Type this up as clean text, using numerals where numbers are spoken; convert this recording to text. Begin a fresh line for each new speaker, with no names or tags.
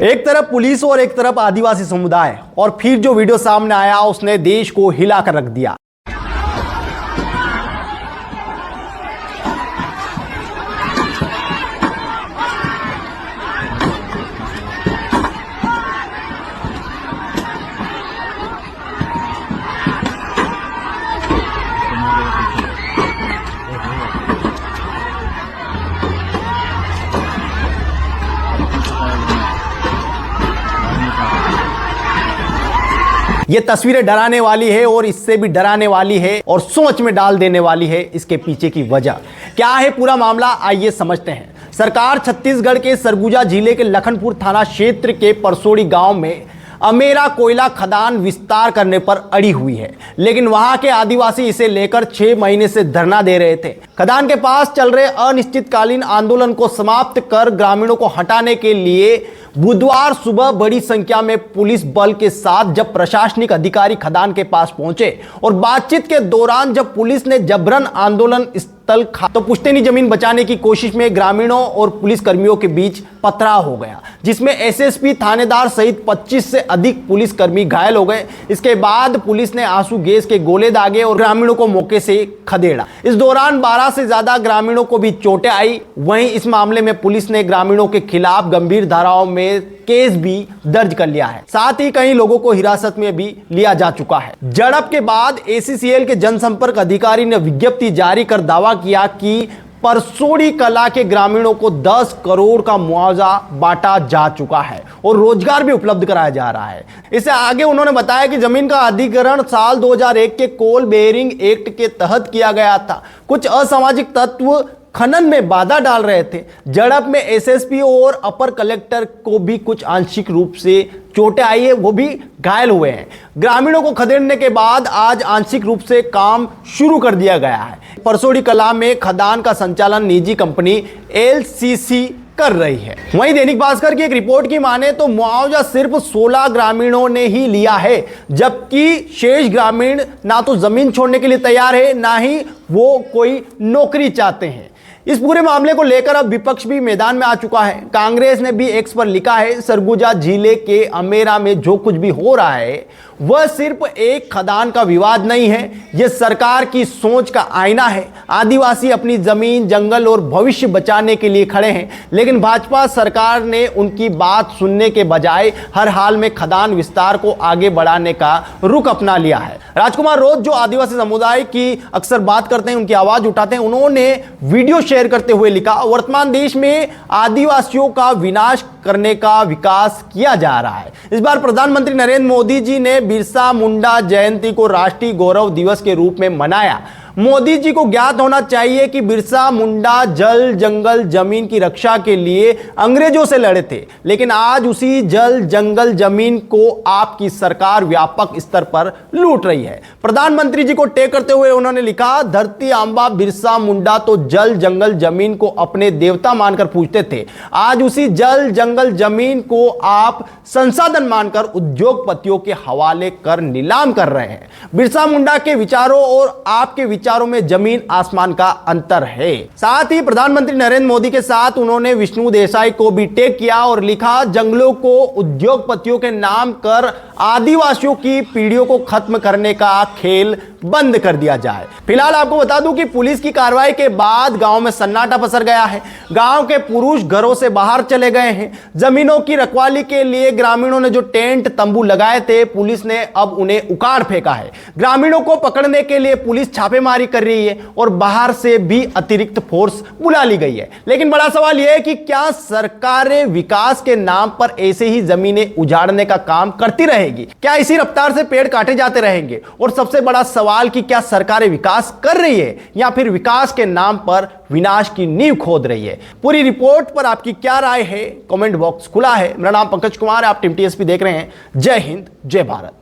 एक तरफ पुलिस और एक तरफ आदिवासी समुदाय, और फिर जो वीडियो सामने आया उसने देश को हिलाकर रख दिया। ये तस्वीरें डराने वाली है और इससे भी डराने वाली है और सोच में डाल देने वाली है। इसके पीछे की वजह क्या है, पूरा मामला आइए समझते हैं। सरकार छत्तीसगढ़ के सरगुजा जिले के लखनपुर थाना क्षेत्र के परसोड़ी गांव में अमेरा कोयला खदान विस्तार करने पर अड़ी हुई है, लेकिन वहां के आदिवासी इसे लेकर 6 महीने से धरना दे रहे थे। खदान के पास चल रहे अनिश्चितकालीन आंदोलन को समाप्त कर ग्रामीणों को हटाने के लिए बुधवार सुबह बड़ी संख्या में पुलिस बल के साथ जब प्रशासनिक अधिकारी खदान के पास पहुंचे और बातचीत के दौरान जब पुलिस ने जबरन आंदोलन स्थल तो पुश्तैनी जमीन बचाने की कोशिश में ग्रामीणों और पुलिस कर्मियों के बीच पथराव हो गया, जिसमें एसएसपी थानेदार सहित 25 से अधिक पुलिसकर्मी घायल हो गए। इसके बाद पुलिस ने आंसू गैस के गोले दागे और ग्रामीणों को मौके से खदेड़ा। इस दौरान 12 से ज्यादा ग्रामीणों को भी चोटें आई। वहीं इस मामले में पुलिस ने ग्रामीणों के खिलाफ गंभीर धाराओं में केस भी दर्ज कर लिया है, साथ ही कई लोगों को हिरासत में भी लिया जा चुका है। झड़प के बाद एसीसीएल के जनसंपर्क अधिकारी ने विज्ञप्ति जारी कर दावा किया कि परसोड़ी कला के ग्रामीणों को 10 करोड़ का मुआवजा बांटा जा चुका है और रोजगार भी उपलब्ध कराया जा रहा है। इससे आगे उन्होंने बताया कि जमीन का अधिग्रहण साल 2001 के कोल बेयरिंग एक्ट के तहत किया गया था। कुछ असामाजिक तत्व खनन में बाधा डाल रहे थे। झड़प में एसएसपी और अपर कलेक्टर को भी कुछ आंशिक रूप से चोटें आई है, वो भी घायल हुए हैं। ग्रामीणों को खदेड़ने के बाद आज आंशिक रूप से काम शुरू कर दिया गया है। परसोड़ी कला में खदान का संचालन निजी कंपनी एलसीसी कर रही है। वहीं दैनिक भास्कर की एक रिपोर्ट की माने तो मुआवजा सिर्फ 16 ग्रामीणों ने ही लिया है, जबकि शेष ग्रामीण ना तो जमीन छोड़ने के लिए तैयार है, ना ही वो कोई नौकरी चाहते हैं। इस पूरे मामले को लेकर अब विपक्ष भी मैदान में आ चुका है। कांग्रेस ने भी एक्स पर लिखा है, सरगुजा जिले के अमेरा में जो कुछ भी हो रहा है वह सिर्फ एक खदान का विवाद नहीं है, यह सरकार की सोच का आईना है। आदिवासी अपनी जमीन, जंगल और भविष्य बचाने के लिए खड़े हैं, लेकिन भाजपा सरकार ने उनकी बात सुनने के बजाय हर हाल में खदान विस्तार को आगे बढ़ाने का रुख अपना लिया है। राजकुमार रोज जो आदिवासी समुदाय की अक्सर बात करते हैं, उनकी आवाज उठाते हैं, उन्होंने वीडियो शेयर करते हुए लिखा, वर्तमान देश में आदिवासियों का विनाश करने का विकास किया जा रहा है। इस बार प्रधानमंत्री नरेंद्र मोदी जी ने बिरसा मुंडा जयंती को राष्ट्रीय गौरव दिवस के रूप में मनाया। मोदी जी को ज्ञात होना चाहिए कि बिरसा मुंडा जल, जंगल, जमीन की रक्षा के लिए अंग्रेजों से लड़े थे, लेकिन आज उसी जल, जंगल, जमीन को आपकी सरकार व्यापक स्तर पर लूट रही है। प्रधानमंत्री जी को टैग करते हुए उन्होंने लिखा, धरती आंबा बिरसा मुंडा तो जल, जंगल, जमीन को अपने देवता मानकर पूजते थे। आज उसी जल, जंगल, जमीन को आप संसाधन मानकर उद्योगपतियों के हवाले कर नीलाम कर रहे हैं। बिरसा मुंडा के विचारों और आपके विचारों में जमीन आसमान का अंतर है। साथ ही प्रधानमंत्री नरेंद्र मोदी के साथ उन्होंने विष्णु देसाई को भी टैग किया और लिखा, जंगलों को उद्योगपतियों के नाम कर आदिवासियों की पीढ़ियों को खत्म करने का खेल बंद कर दिया जाए। फिलहाल आपको बता दूं कि पुलिस की कार्रवाई के बाद गांव में सन्नाटा पसर गया है। गांव के पुरुष घरों से बाहर चले गए हैं। जमीनों की रखवाली के लिए ग्रामीणों ने जो टेंट तंबू लगाए थे, पुलिस ने अब उन्हें उखाड़ फेंका है। ग्रामीणों को पकड़ने के लिए पुलिस छापेमारी कर रही है और बाहर से भी अतिरिक्त फोर्स बुला ली गई है। लेकिन बड़ा सवाल यह है कि क्या सरकारें विकास के नाम पर ऐसे ही जमीनें उजाड़ने का काम करती रहेगी? क्या इसी रफ्तार से पेड़ काटे जाते रहेंगे? और सबसे बड़ा सवाल कि क्या सरकारें विकास कर रही है या फिर विकास के नाम पर विनाश की नींव खोद रही है? पूरी रिपोर्ट पर आपकी क्या राय है? कमेंट बॉक्स खुला है। मेरा नाम पंकज कुमार है, आप टीम टीएसपी देख रहे हैं। जय हिंद, जय भारत।